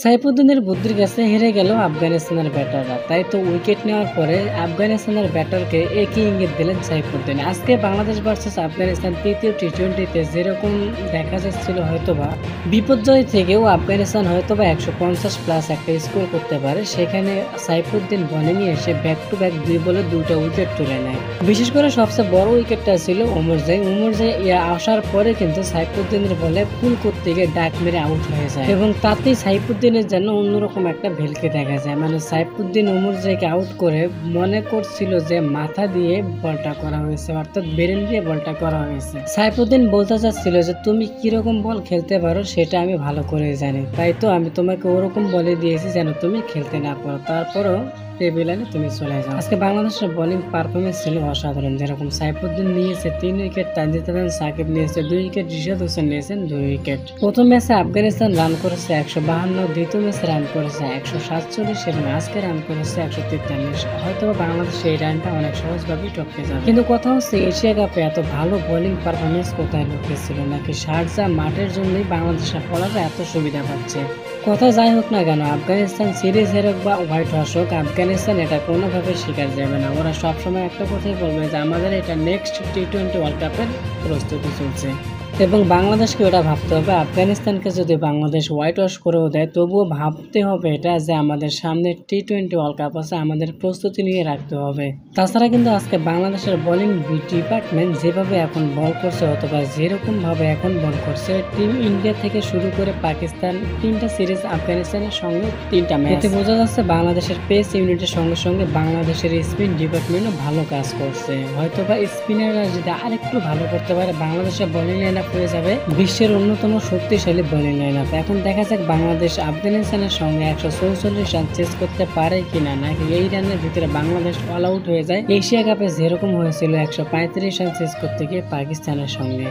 সাইফুদ্দিনের বুদ্ধির কাছে হেরে গেল আফগানিস্তানের ব্যাটাররা। তাই তো উইকেট নেওয়ার পরে আফগানিস্তানের ব্যাটারকে একই ইঙ্গিত দিলেন সাইফুদ্দিন। আজকে বাংলাদেশ ভার্সেস আফগানিস্তান তৃতীয় টি-20তে যেরকম দেখা যাচ্ছিল, হয়তোবা বিপর্যয় থেকেও আফগানিস্তান হয়তোবা 150+ একটা স্কোর করতে পারে, সেখানে সাইফুদ্দিন বোলিংয়ে এসে ব্যাক টু ব্যাক 2 বলে 2টা উইকেট তুলে নেয়। বিশেষ করে সবচেয়ে বড় উইকেটটা ছিল ওমরজাই আসার পরে কিন্তু সাইফুদ্দিনের বলে পুল করতে গিয়ে ডাক মেরে আউট হয়ে যায় এবং তাতেই সাইফুদ্দিনের জন্য অন্যরকম একটা ভেলকে দেখা যায়। মানে সাইফুদ্দিন ওমরজাইকে আউট করে মনে করছিল যে মাথা দিয়ে বলটা করা হয়েছে, অর্থাৎ ব্রেন দিয়ে বলটা করা হয়েছে। সাইফুদ্দিন বলতে চাচ্ছিল যে তুমি কিরকম বল খেলতে পারো সেটা আমি ভালো করে জানি, তাই তো আমি তোমাকে ওরকম বলে দিয়েছি যেন তুমি খেলতে না পারো, তারপরও টেবিলে তুমি চলে যাও। আজকে বাংলাদেশের বোলিং পারফরমেন্স ছিল অসাধারণ। যেরকম সাইফুদ্দিন নিয়েছে 3 উইকেট, তানজিদ হাসান সাকিব নিয়েছে 2 উইকেট, রিশাদ হোসেন নিয়েছেন 2 উইকেট। প্রথম ম্যাচে আফগানিস্তান রান করেছে 152, দ্বিতীয় ম্যাচে রান করেছে 147 এবং আজকে রান করেছে 143। হয়তো বাংলাদেশ এই রানটা অনেক সহজভাবেই টপকে যাবে। কিন্তু কথা হচ্ছে এশিয়া কাপে এত ভালো বোলিং পারফরমেন্স কোথায় লুকিয়েছিল, নাকি শারজাহ মাঠের জন্যই বাংলাদেশের বলাররা এত সুবিধা পাচ্ছে? কথা যাই হোক না কেন, আফগানিস্তান সিরিজ হেরুক বা হোয়াইট ওয়াশ হোক, আফগানিস্তান এটা কোনোভাবে স্বীকার যাবে না। ওরা সবসময় একটা কথাই বলবে যে আমাদের এটা নেক্সট টি-20 ওয়ার্ল্ড কাপের প্রস্তুতি চলছে এবং বাংলাদেশকে ওটা ভাবতে হবে। আফগানিস্তানকে যদি বাংলাদেশ হোয়াইট ওয়াশ করেও দেয়, তবুও ভাবতে হবে এটা যে আমাদের সামনে টি-20 ওয়ার্ল্ড কাপ আছে, আমাদের প্রস্তুতি নিয়ে রাখতে হবে। তাছাড়া কিন্তু আজকে বাংলাদেশের বোলিং ডিপার্টমেন্ট যেভাবে এখন বল করছে, অথবা যেরকম ভাবে এখন বল করছে, টিম ইন্ডিয়া থেকে শুরু করে পাকিস্তান 3টা সিরিজ, আফগানিস্তানের সঙ্গে 3টা ম্যাচ, এতে বোঝা যাচ্ছে বাংলাদেশের পেস ইউনিটের সঙ্গে সঙ্গে বাংলাদেশের স্পিন ডিপার্টমেন্টও ভালো কাজ করছে। হয়তোবা স্পিনাররা যদি আরেকটু ভালো করতে পারে, বাংলাদেশের বোলিং লাইন হয়ে যাবে বিশ্বের অন্যতম শক্তিশালী বোলিং লাইন আপ। এখন দেখা যাক বাংলাদেশ আফগানিস্তানের সঙ্গে 144 রান চেস করতে পারে কিনা, নাকি এই রানের ভিতরে বাংলাদেশ অল আউট হয়ে যায় এশিয়া কাপে যেরকম হয়েছিল 135 রান চেস করতে গিয়ে পাকিস্তানের সঙ্গে।